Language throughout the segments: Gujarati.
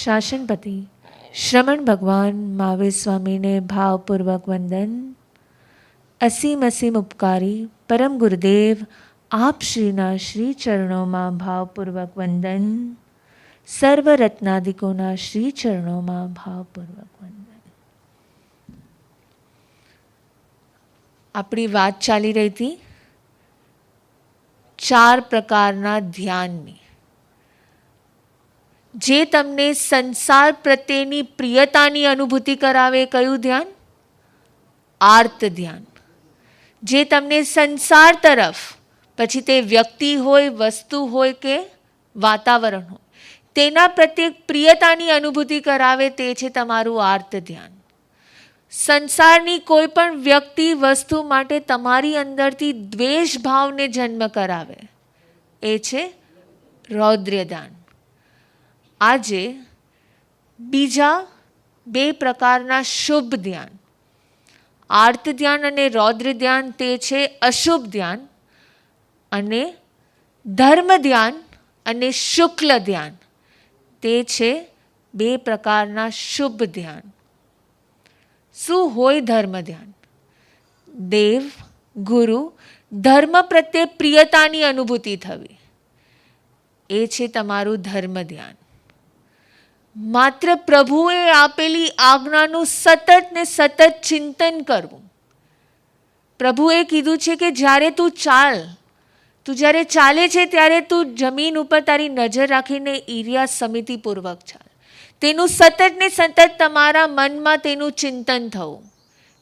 શાસનપતિ શ્રમણ ભગવાન મહાવીર સ્વામીને ભાવપૂર્વક વંદન. અસીમ અસીમ ઉપકારી પરમ ગુરુદેવ આપ શ્રીના શ્રી ચરણોમાં ભાવપૂર્વક વંદન. સર્વ રત્નાદિકોના શ્રી ચરણોમાં ભાવપૂર્વક વંદન. આપણી વાત ચાલી રહી હતી 4 પ્રકારના ધ્યાનની, જે તમને સંસાર પ્રત્યેની પ્રિયતાની અનુભૂતિ કરાવે. કયું ધ્યાન? આર્ત ધ્યાન. જે તમને સંસાર તરફ, પછી તે વ્યક્તિ હોય, વસ્તુ હોય કે વાતાવરણ હોય, તેના પ્રત્યે પ્રિયતાની અનુભૂતિ કરાવે, તે છે તમારું આર્ત ધ્યાન. સંસારની કોઈ પણ વ્યક્તિ વસ્તુ માટે તમારી અંદરથી દ્વેષ ભાવને જન્મ કરાવે, એ છે રૌદ્ર ધ્યાન. આજે બીજા 2 પ્રકારના શુભ ધ્યાન, આર્ત ધ્યાન અને રૌદ્ર ધ્યાન, તે છે અશુભ ધ્યાન, અને ધર્મ ધ્યાન અને શુક્લ ધ્યાન, તે છે 2 પ્રકારના શુભ ધ્યાન. શું હોય ધર્મ ધ્યાન? દેવ, ગુરુ, ધર્મ પ્રત્યે પ્રિયતાની અનુભૂતિ થવી, એ છે તમારું ધર્મ ધ્યાન. માત્ર પ્રભુએ આપેલી આજ્ઞાનું સતત ને સતત ચિંતન કરવું. પ્રભુએ કીધું છે કે જ્યારે તું જ્યારે ચાલે છે ત્યારે તું જમીન ઉપર તારી નજર રાખીને ઈર્યા સમિતિપૂર્વક ચાલ. તેનું સતત ને સતત તમારા મનમાં તેનું ચિંતન થવું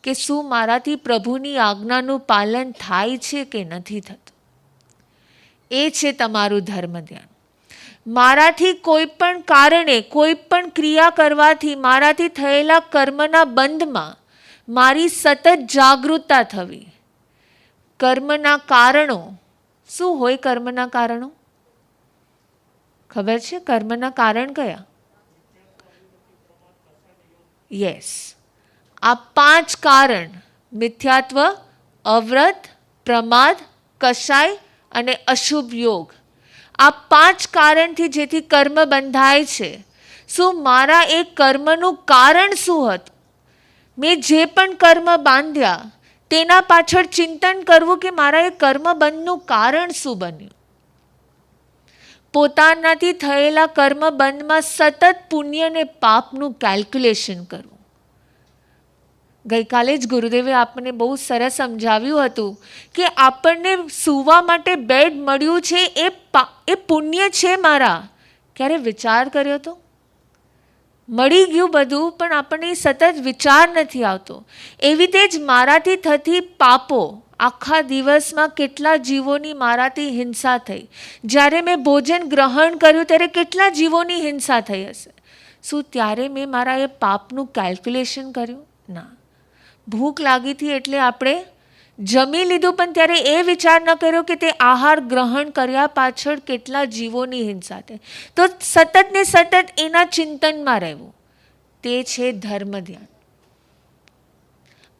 કે શું મારાથી પ્રભુની આજ્ઞાનું પાલન થાય છે કે નથી થતું. એ છે તમારું ધર્મ ધ્યાન. મારાથી કોઈ પણ કારણે, કોઈ પણ ક્રિયા કરવાથી મારાથી થયેલા કર્મના બંધમાં મારી સતત જાગૃતતા થવી. કર્મના કારણો શું હોય? કર્મના કારણો ખબર છે? કર્મના કારણ કયા? યસ, આ 5 કારણ: મિથ્યાત્વ, અવ્રત, પ્રમાદ, કષાય અને અશુભ યોગ. આ 5 કારણથી જેથી કર્મ બંધાય છે. શું મારા એ કર્મનું કારણ શું હતું? મેં જે પણ કર્મ બાંધ્યા તેના પાછળ ચિંતન કરવું કે મારા એ કર્મ બંધનું કારણ શું બન્યું. પોતાનાથી થયેલા કર્મ બંધમાં સતત પુણ્ય અને પાપનું કેલ્ક્યુલેશન કરવું. ગઈકાલે જ ગુરુદેવે આપણને બહુ સરસ સમજાવ્યું હતું કે આપણને સૂવા માટે બેડ મળ્યું છે, એ પુણ્ય છે મારા. ક્યારે વિચાર કર્યો તો? મળી ગયું બધું, પણ આપણને સતત વિચાર નથી આવતો. એવી રીતે જ મારાથી થતી પાપો, આખા દિવસમાં કેટલા જીવોની મારાથી હિંસા થઈ. જ્યારે મેં ભોજન ગ્રહણ કર્યું ત્યારે કેટલા જીવોની હિંસા થઈ હશે. શું ત્યારે મેં મારા એ પાપનું કેલ્ક્યુલેશન કર્યું? ના. ભૂખ લાગી હતી એટલે આપણે જમી લીધું, પણ ત્યારે એ વિચાર ન કર્યો કે તે આહાર ગ્રહણ કર્યા પાછળ કેટલા જીવોની હિંસા થઈ. તો સતત ને સતત એના ચિંતનમાં રહેવું, તે છે ધર્મ ધ્યાન.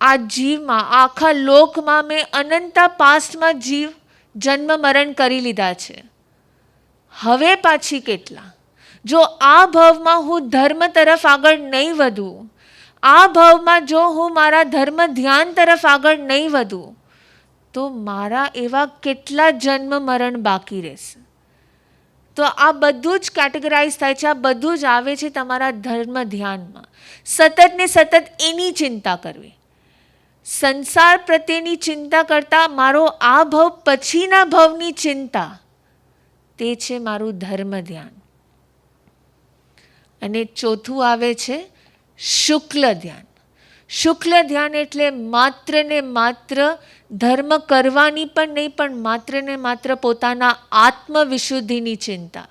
આ જીવમાં, આખા લોકમાં મેં અનંતા પાસ્ટમાં જન્મ મરણ કરી લીધા છે. હવે પાછી કેટલા? જો આ ભાવમાં હું ધર્મ તરફ આગળ નહીં વધું, આ ભાવમાં જો હું મારા ધર્મ ધ્યાન તરફ આગળ નહીં વધું, તો મારા એવા કેટલા જન્મ મરણ બાકી રહેશે. તો આ બધું જ કેટેગરાઇઝ થાય છે, આ બધું જ આવે છે તમારા ધર્મ ધ્યાનમાં. સતત ને સતત એની ચિંતા કરવી. સંસાર પ્રત્યેની ચિંતા કરતાં મારો આ ભાવ પછીના ભાવની ચિંતા, તે છે મારું ધર્મ ધ્યાન. અને ચોથું આવે છે શુક્લ ધ્યાન. શુક્લ ધ્યાન એટલે માત્ર ને માત્ર ધર્મ કરવાની પણ નહીં, પણ માત્ર ને માત્ર પોતાના આત્મવિશુદ્ધિની ચિંતા.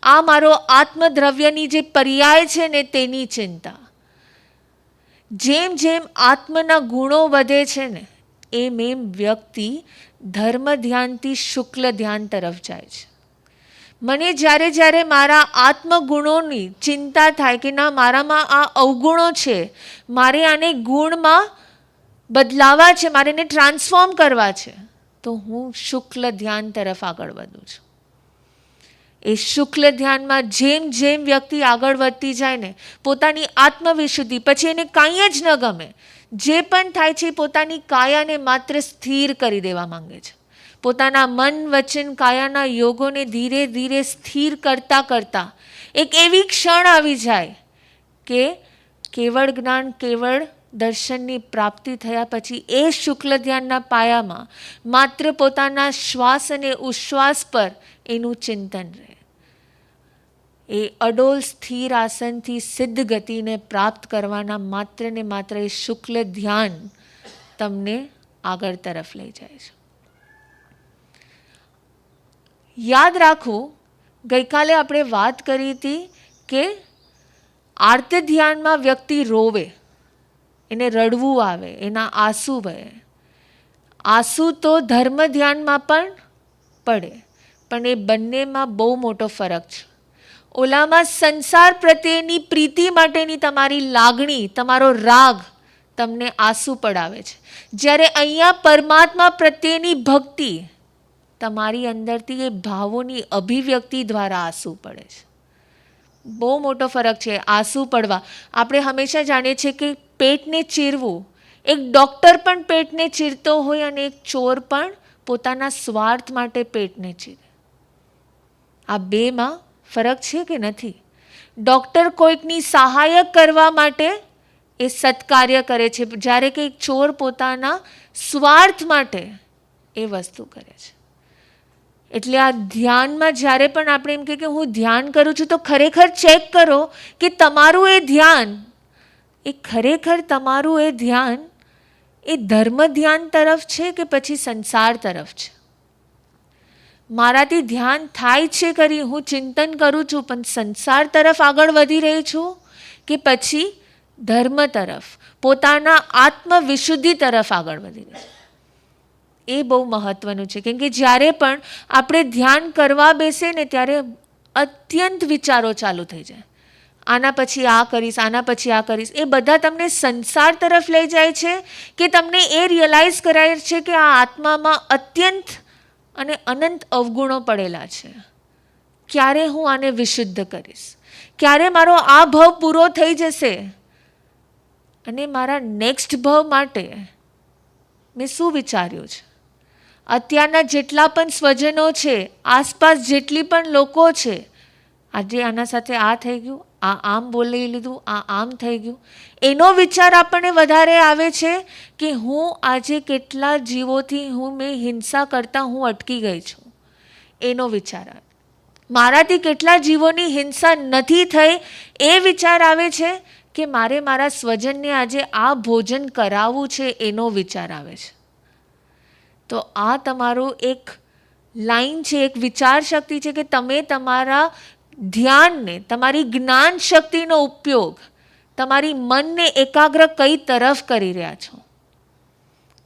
આ મારો આત્મદ્રવ્યની જે પર્યાય છે ને, તેની ચિંતા. જેમ જેમ આત્મના ગુણો વધે છે ને, એમ એમ વ્યક્તિ ધર્મ ધ્યાનથી શુક્લ ધ્યાન તરફ જાય છે. મને જ્યારે જ્યારે મારા આત્મગુણોની ચિંતા થાય કે ના, મારામાં આ અવગુણો છે, મારે આને ગુણમાં બદલાવા છે, મારે એને ટ્રાન્સફોર્મ કરવા છે, તો હું શુક્લ ધ્યાન તરફ આગળ વધું છું. એ શુક્લ ધ્યાનમાં જેમ જેમ વ્યક્તિ આગળ વધતી જાય ને, પોતાની આત્મવિશુદ્ધિ, પછી એને કાંઈ જ ન ગમે, જે પણ થાય છે પોતાની કાયાને માત્ર સ્થિર કરી દેવા માંગે છે. પોતાના મન વચન કાયાના યોગોને ધીરે ધીરે સ્થિર કરતાં કરતાં એક એવી ક્ષણ આવી જાય કે કેવળ જ્ઞાન, કેવળ દર્શનની પ્રાપ્તિ થયા પછી એ શુક્લ ધ્યાનના પાયામાં માત્ર પોતાના શ્વાસ અને ઉશ્વાસ પર એનું ચિંતન રહે. એ અડોલ સ્થિર આસનથી સિદ્ધ ગતિને પ્રાપ્ત કરવાના માત્ર ને માત્ર એ શુક્લ ધ્યાન તમને આગળ તરફ લઈ જાય છે. યાદ રાખો, ગઈકાલે આપણે વાત કરી હતી કે આર્ત ધ્યાનમાં વ્યક્તિ રોવે, એને રડવું આવે, એના આંસુ વહે. આંસુ તો ધર્મ ધ્યાનમાં પણ પડે, પણ એ બંનેમાં બહુ મોટો ફરક છે. ઓલામાં સંસાર પ્રત્યેની પ્રીતિ માટેની તમારી લાગણી, તમારો રાગ તમને આંસુ પડાવે છે, જ્યારે અહીંયા પરમાત્મા પ્રત્યેની ભક્તિ તમારી અંદરથી એ ભાવોની અભિવ્યક્તિ દ્વારા આંસુ પડે છે. બહુ મોટો ફરક છે આંસુ પડવા. આપણે હંમેશા જાણીએ છીએ કે પેટને ચીરવું, એક ડૉક્ટર પણ પેટને ચીરતો હોય અને એક ચોર પણ પોતાના સ્વાર્થ માટે પેટને ચીરે. આ બેમાં ફરક છે કે નથી? ડૉક્ટર કોઈકની સહાયક કરવા માટે એ સત્કાર્ય કરે છે, જ્યારે કે એક ચોર પોતાના સ્વાર્થ માટે એ વસ્તુ કરે છે. એટલે આ ધ્યાનમાં જ્યારે પણ આપણે એમ કે હું ધ્યાન કરું છું, તો ખરેખર ચેક કરો કે તમારું એ ધ્યાન, એ ખરેખર તમારું એ ધ્યાન એ ધર્મ ધ્યાન તરફ છે કે પછી સંસાર તરફ છે. મારાથી ધ્યાન થાય છે કરી, હું ચિંતન કરું છું, પણ સંસાર તરફ આગળ વધી રહી છું કે પછી ધર્મ તરફ, પોતાના આત્મવિશુદ્ધિ તરફ આગળ વધી રહી છું. એ બહુ મહત્વનું છે, કેમ કે જ્યારે પણ આપણે ધ્યાન કરવા બેસે ને ત્યારે અત્યંત વિચારો ચાલુ થઈ જાય. આના પછી આ કરીશ, આના પછી આ કરીશ. એ બધા તમને સંસાર તરફ લઈ જાય છે કે તમને એ રિયલાઇઝ કરાય છે કે આ આત્મામાં અત્યંત અને અનંત અવગુણો પડેલા છે. ક્યારે હું આને વિશુદ્ધ કરીશ? ક્યારે મારો આ ભવ પૂરો થઈ જશે અને મારા નેક્સ્ટ ભવ માટે મેં શું વિચાર્યું છે? અત્યારના જેટલા પણ સ્વજનો છે, આસપાસ જેટલી પણ લોકો છે, આજે આના સાથે આ થઈ ગયું, આ આમ બોલી લીધું, આ આમ થઈ ગયું, એનો વિચાર આપણને વધારે આવે છે કે હું આજે કેટલા જીવોથી મેં હિંસા કરતાં હું અટકી ગઈ છું, એનો વિચાર આવે. મારાથી કેટલા જીવોની હિંસા નથી થઈ એ વિચાર આવે છે કે મારે મારા સ્વજનને આજે આ ભોજન કરાવવું છે, એનો વિચાર આવે છે. તો આ તમારું એક લાઈન છે, એક વિચાર શક્તિ છે કે તમે તમારા ધ્યાનને, તમારી જ્ઞાન શક્તિનો ઉપયોગ તમારી મનને એકાગ્ર કઈ તરફ કરી રહ્યા છો.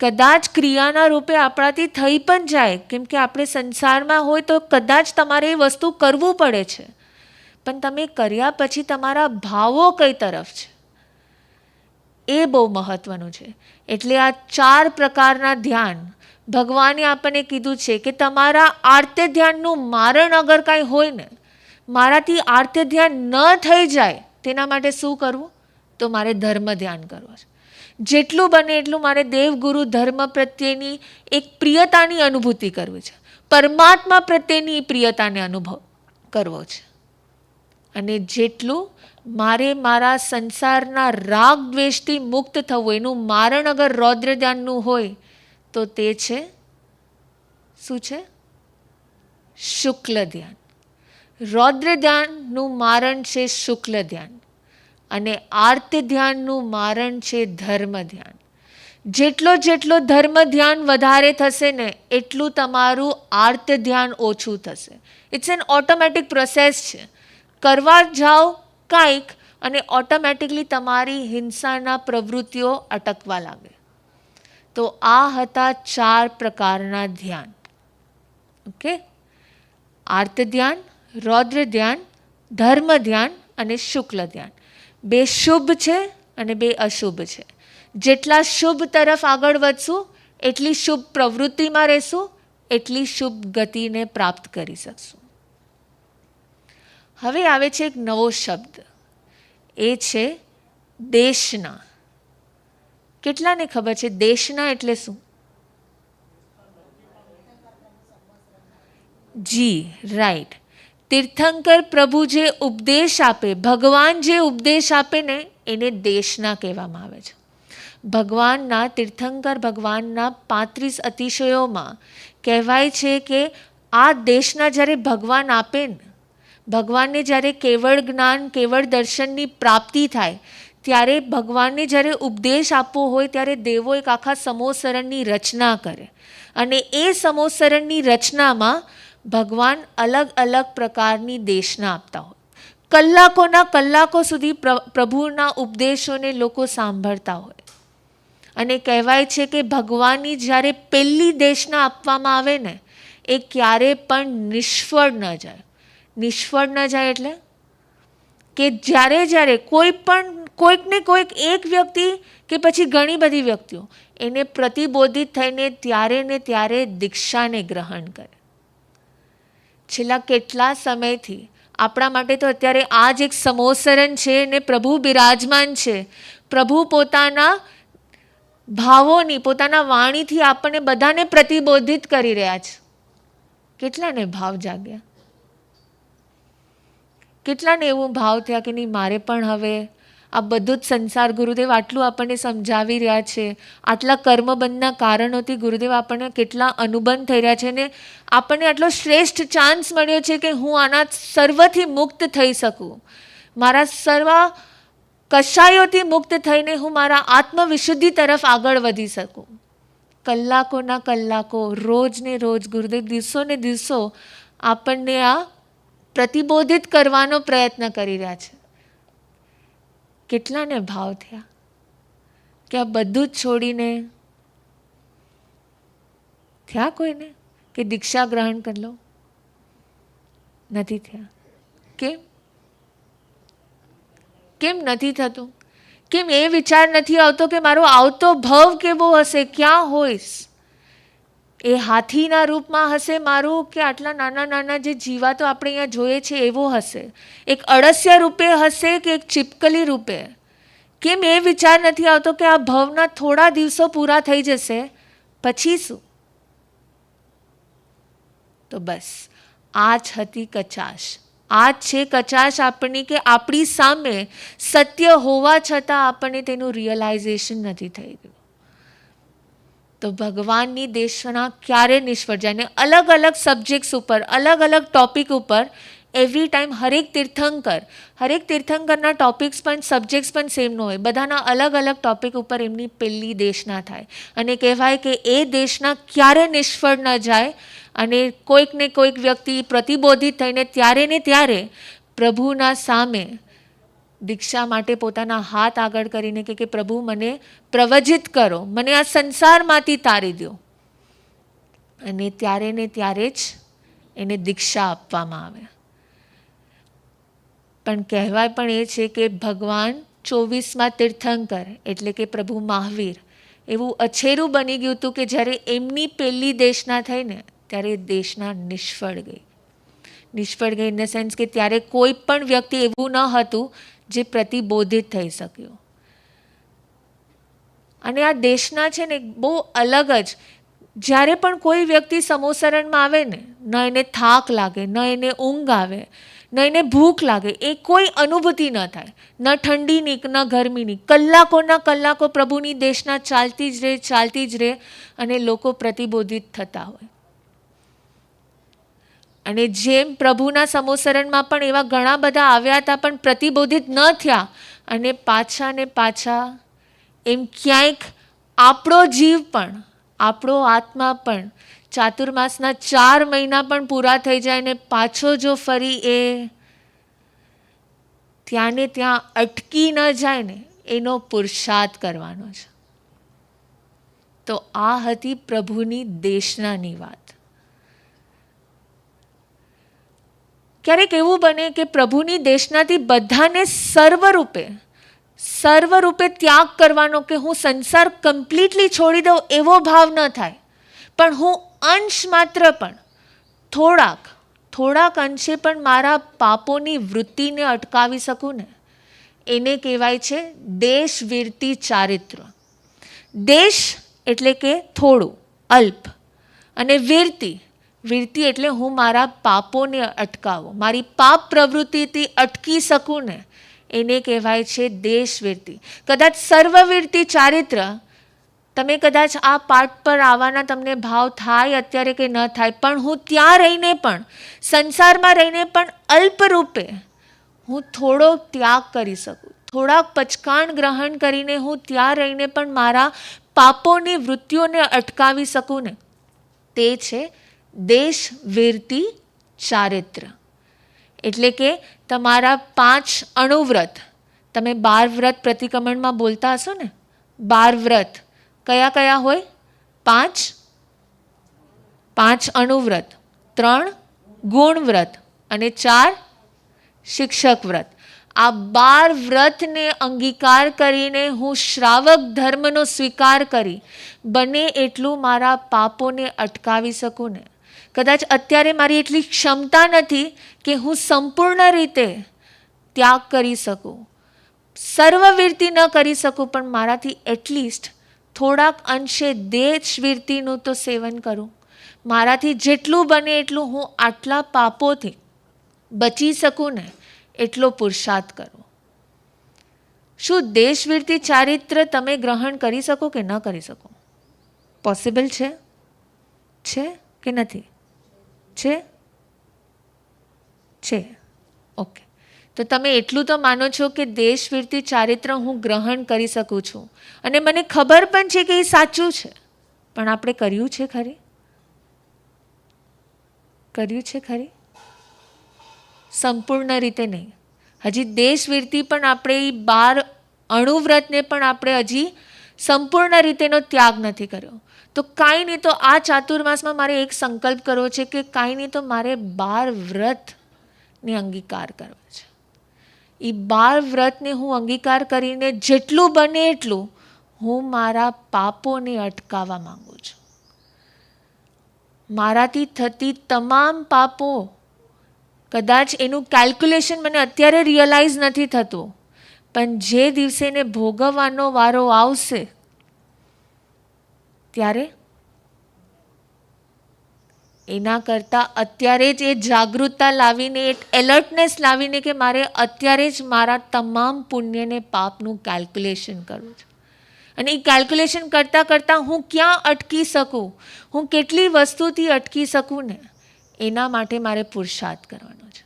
કદાચ ક્રિયાના રૂપે આપણાથી થઈ પણ જાય, કેમ કે આપણે સંસારમાં હોય તો કદાચ તમારે એ વસ્તુ કરવું પડે છે, પણ તમે કર્યા પછી તમારા ભાવો કઈ તરફ છે એ બહુ મહત્વનું છે. એટલે આ 4 પ્રકારના ધ્યાન ભગવાને આપણને કીધું છે કે તમારા આર્ત ધ્યાનનું મારણ અગર કાંઈ હોય ને, મારાથી આર્ત ધ્યાન ન થઈ જાય તેના માટે શું કરવું? તો મારે ધર્મ ધ્યાન કરવું છે. જેટલું બને એટલું મારે દેવગુરુ ધર્મ પ્રત્યેની એક પ્રિયતાની અનુભૂતિ કરવી છે, પરમાત્મા પ્રત્યેની પ્રિયતાને અનુભવ કરવો છે. અને જેટલું મારે મારા સંસારના રાગ દ્વેષથી મુક્ત થવું, એનું મારણ અગર રૌદ્ર ધ્યાનનું હોય તો તે છે શું છે? શુક્લ ધ્યાન. રૌદ્ર ધ્યાનનું મારણ છે શુક્લ ધ્યાન અને આર્ત ધ્યાનનું મારણ છે ધર્મ ધ્યાન. જેટલો ધર્મ ધ્યાન વધારે થશે ને એટલું તમારું આર્ત ધ્યાન ઓછું થશે. ઇટ્સ એન ઓટોમેટિક પ્રોસેસ છે. કરવા જાઓ કાંઈક અને ઓટોમેટિકલી તમારી હિંસાના પ્રવૃત્તિઓ અટકવા લાગે. તો આ હતા 4 પ્રકારના ધ્યાન. ઓકે, આર્ત ધ્યાન, રૌદ્ર ધ્યાન, ધર્મ ધ્યાન અને શુક્લ ધ્યાન. 2 શુભ છે અને 2 અશુભ છે. જેટલા શુભ તરફ આગળ વધશું એટલી શુભ પ્રવૃત્તિમાં રહેશું, એટલી શુભ ગતિને પ્રાપ્ત કરી શકશું. હવે આવે છે એક નવો શબ્દ, એ છે દેશના. કેટલાને ખબર છે દેશના એટલે શું? જી રાઈટ. તીર્થંકર પ્રભુ જે ઉપદેશ આપે, ભગવાન જે ઉપદેશ આપે ને એને દેશના કહેવામાં આવે છે. ભગવાનના, તીર્થંકર ભગવાનના 35 અતિશયોમાં કહેવાય છે કે આ દેશના જ્યારે ભગવાન આપે ને, ભગવાનને જ્યારે કેવળ જ્ઞાન, કેવળ દર્શનની પ્રાપ્તિ થાય, ત્યારે ભગવાનને જ્યારે ઉપદેશ આપવો હોય ત્યારે દેવો એક આખા સમોસરણની રચના કરે. અને એ સમોસરણની રચનામાં ભગવાન અલગ અલગ પ્રકારની દેશના આપતા હોય. કલાકોના કલાકો સુધી પ્રભુના ઉપદેશોને લોકો સાંભળતા હોય. અને કહેવાય છે કે ભગવાનની જ્યારે પહેલી દેશના આપવામાં આવે ને, એ ક્યારે પણ નિષ્ફળ ન જાય. નિષ્ફળ ન જાય એટલે કે જ્યારે કોઈકને કોઈક એક વ્યક્તિ કે પછી ઘણી બધી વ્યક્તિઓ એને પ્રતિબોધિત થઈને ત્યારે ને ત્યારે દીક્ષાને ગ્રહણ કરે. છેલ્લા કેટલા સમયથી આપણા માટે તો અત્યારે આ જ એક સમોસરણ છે ને પ્રભુ બિરાજમાન છે. પ્રભુ પોતાના ભાવોની, પોતાના વાણીથી આપણને બધાને પ્રતિબોધિત કરી રહ્યા છે. કેટલાને ભાવ જાગ્યા? કેટલાને એવું ભાવ થયા કે નહીં, મારે પણ હવે આ બધું જ સંસાર, ગુરુદેવ આટલું આપણને સમજાવી રહ્યા છે, આટલા કર્મબંધના કારણોથી ગુરુદેવ આપણને કેટલા અનુબંધ થઈ રહ્યા છે ને આપણને આટલો શ્રેષ્ઠ ચાન્સ મળ્યો છે કે હું આના સર્વથી મુક્ત થઈ શકું, મારા સર્વ કશાયોથી મુક્ત થઈને હું મારા આત્મવિશુદ્ધિ તરફ આગળ વધી શકું. કલાકોના કલાકો, રોજ ને રોજ ગુરુદેવ દિવસો ને દિવસો આપણને આ પ્રતિબોધિત કરવાનો પ્રયત્ન કરી રહ્યા છે. કેટલાને ભાવ થયા કે આ બધું જ છોડીને થયા કોઈને કે દીક્ષા ગ્રહણ કરી લો? નથી થયા. કેમ નથી થતું? કેમ એ વિચાર નથી આવતો કે મારો આવતો ભવ કેવો હશે, ક્યાં હોઈશ? એ હાથીના રૂપમાં હશે મારું, કે આટલા નાના નાના જે જીવાતો આપણે અહીંયા જોઈએ છે એવો હશે? એક અળસિયા રૂપે હશે કે એક ચીપકલી રૂપે? કેમ એ વિચાર નથી આવતો કે આ ભવના થોડા દિવસો પૂરા થઈ જશે, પછી શું? તો બસ આ જ હતી કચાશ. આ જ છે કચાશ આપણી, કે આપણી સામે સત્ય હોવા છતાં આપણને તેનું રિયલાઇઝેશન નથી થઈ ગયું. તો ભગવાનની દેશના ક્યારે નિષ્ફળ જાય? ને અલગ અલગ સબ્જેક્ટ્સ ઉપર, અલગ અલગ ટોપિક ઉપર એવરી ટાઈમ હરેક તીર્થંકરના ટોપિક્સ પણ, સબ્જેક્ટ્સ પણ સેમ ન હોય. બધાના અલગ અલગ ટોપિક ઉપર એમની પહેલી દેશના થાય. અને કહેવાય કે એ દેશના ક્યારે નિષ્ફળ ન જાય. અને કોઈક ને કોઈક વ્યક્તિ પ્રતિબોધિત થઈને ત્યારે ને ત્યારે પ્રભુના સામે દીક્ષા માટે પોતાના હાથ આગળ કરીને કે પ્રભુ મને પ્રવજિત કરો, મને આ સંસારમાંથી તારી દો. અને ત્યારે ને ત્યારે જ એને દીક્ષા આપવામાં આવે. પણ કહેવાય પણ એ છે કે ભગવાન 24મા તીર્થંકર એટલે કે પ્રભુ મહાવીર એવું અછેરું બની ગયું હતું કે જ્યારે એમની પહેલી દેશના થઈને ત્યારે દેશના નિષ્ફળ ગઈ. નિષ્ફળ ગઈ ઇન ધ સેન્સ કે ત્યારે કોઈ પણ વ્યક્તિ એવું ન હતું જે પ્રતિબોધિત થઈ શક્યો. અને આ દેશના છે ને બહુ અલગ જ, જ્યારે પણ કોઈ વ્યક્તિ સમોસરણમાં આવે ને, ન એને થાક લાગે, ન એને ઊંઘ આવે, ન એને ભૂખ લાગે, એ કોઈ અનુભૂતિ ન થાય, ન ઠંડીની ન ગરમીની. કલાકોના કલાકો પ્રભુની દેશના ચાલતી જ રહે અને લોકો પ્રતિબોધિત થતા હોય. અને જેમ પ્રભુના સમોસરણમાં પણ એવા ઘણા બધા આવ્યા હતા પણ પ્રતિબોધિત ન થયા, અને પાછા ને પાછા એમ ક્યાંક આપણો જીવ પણ, આપણો આત્મા પણ ચાતુર્માસના 4 મહિના પણ પૂરા થઈ જાય ને પાછો જો ફરી એ ત્યાં ને ત્યાં અટકી ન જાય ને, એનો પુરુષાર્થ કરવાનો છે. તો આ હતી પ્રભુની દેશનાની વાત. ક્યારેક એવું બને કે પ્રભુની દેશનાથી બધાને સર્વરૂપે ત્યાગ કરવાનો, કે હું સંસાર કમ્પ્લીટલી છોડી દઉં એવો ભાવ ન થાય, પણ હું અંશ માત્ર પણ થોડાક અંશે પણ મારા પાપોની વૃત્તિને અટકાવી શકું ને, એને કહેવાય છે દેશવીરતી ચારિત્ર. દેશ એટલે કે થોડું, અલ્પ, અને વીરતી એટલે હું મારા પાપોને અટકાવું, મારી પાપ પ્રવૃત્તિથી અટકી શકું ને, એને કહેવાય છે દેશવીરતી. કદાચ સર્વવીરતી ચારિત્ર, તમે કદાચ આ પાઠ પર આવવાના તમને ભાવ થાય અત્યારે કે ન થાય, પણ હું ત્યાં રહીને પણ, સંસારમાં રહીને પણ અલ્પરૂપે હું થોડો ત્યાગ કરી શકું, થોડાક પચકાણ ગ્રહણ કરીને હું ત્યાં રહીને પણ મારા પાપોની વૃત્તિઓને અટકાવી શકું ને, તે છે દેશવીરતી ચારિત્ર. એટલે કે તમારા 5 અણુવ્રત, તમે 12 વ્રત પ્રતિક્રમણમાં બોલતા હશો ને, 12 વ્રત કયા કયા હોય? 5 અણુવ્રત, 3 ગુણ વ્રત અને 4 શિક્ષક વ્રત. આ 12 વ્રતને અંગીકાર કરીને હું શ્રાવક ધર્મનો સ્વીકાર કરી બને એટલું મારા પાપોને અટકાવી શકું ને. કદાચ અત્યારે મારી એટલી ક્ષમતા નથી કે હું સંપૂર્ણ રીતે ત્યાગ કરી શકું, સર્વવીરતી ન કરી શકું, પણ મારાથી એટલીસ્ટ થોડાક અંશે દેશવીરતીનું તો સેવન કરું. મારાથી જેટલું બને એટલું હું આટલા પાપોથી બચી શકું ને, એટલો પુરુષાર્થ કરો. શું દેશવીરતી ચારિત્ર તમે ગ્રહણ કરી શકો કે ન કરી શકો? પોસિબલ છે કે નથી? છે. ઓકે, તો તમે એટલું તો માનો છો કે દેશવીરતી ચારિત્ર હું ગ્રહણ કરી શકું છું, અને મને ખબર પણ છે કે એ સાચું છે, પણ આપણે કર્યું છે ખરી? સંપૂર્ણ રીતે નહીં. હજી દેશવીરતી પણ આપણે એ 12 અણુવ્રતને પણ આપણે હજી સંપૂર્ણ રીતેનો ત્યાગ નથી કર્યો. તો કાંઈ નહીં, તો આ ચાતુર્માસમાં મારે એક સંકલ્પ કરવો છે કે કાંઈ નહીં તો મારે 12 વ્રતને અંગીકાર કરવો છે. એ 12 વ્રતને હું અંગીકાર કરીને જેટલું બને એટલું હું મારા પાપોને અટકાવવા માંગુ છું. મારાથી થતી તમામ પાપો, કદાચ એનું કેલ્ક્યુલેશન મને અત્યારે રિયલાઇઝ નથી થતું, પણ જે દિવસે એને ભોગવવાનો વારો આવશે ત્યારે એના કરતાં અત્યારે જ એ જાગૃતતા લાવીને, એક એલર્ટનેસ લાવીને કે મારે અત્યારે જ મારા તમામ પુણ્યને પાપનું કેલ્ક્યુલેશન કરવું છે. અને એ કેલ્ક્યુલેશન કરતાં હું ક્યાં અટકી શકું, હું કેટલી વસ્તુથી અટકી શકું ને, એના માટે મારે પુરુષાર્થ કરવાનો છે.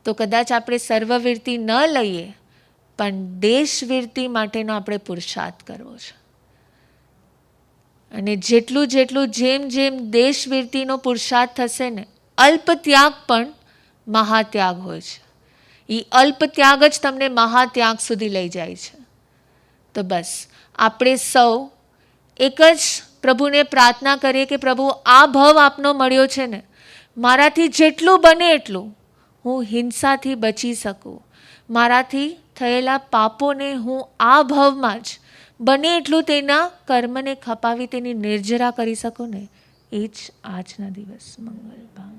તો કદાચ આપણે સર્વવીરતી ન લઈએ, પણ દેશવીરતી માટેનો આપણે પુરુષાર્થ કરવો છે. અને જેટલું જેમ દેશવીરતીનો પુરુષાર્થ થશે ને, અલ્પ ત્યાગ પણ મહાત્યાગ હોય છે. એ અલ્પ ત્યાગ જ તમને મહાત્યાગ સુધી લઈ જાય છે. તો બસ આપણે સૌ એક જ પ્રભુને પ્રાર્થના કરીએ કે પ્રભુ, આ ભવ આપનો મળ્યો છે ને, મારાથી જેટલું બને એટલું હું હિંસાથી બચી શકું, મારાથી થયેલા પાપોને હું આ ભવમાં જ બને એટલું તેના કર્મને ખપાવી તેની નિર્જરા કરી શકું ને, એ જ આજના દિવસ મંગલ ભાવ.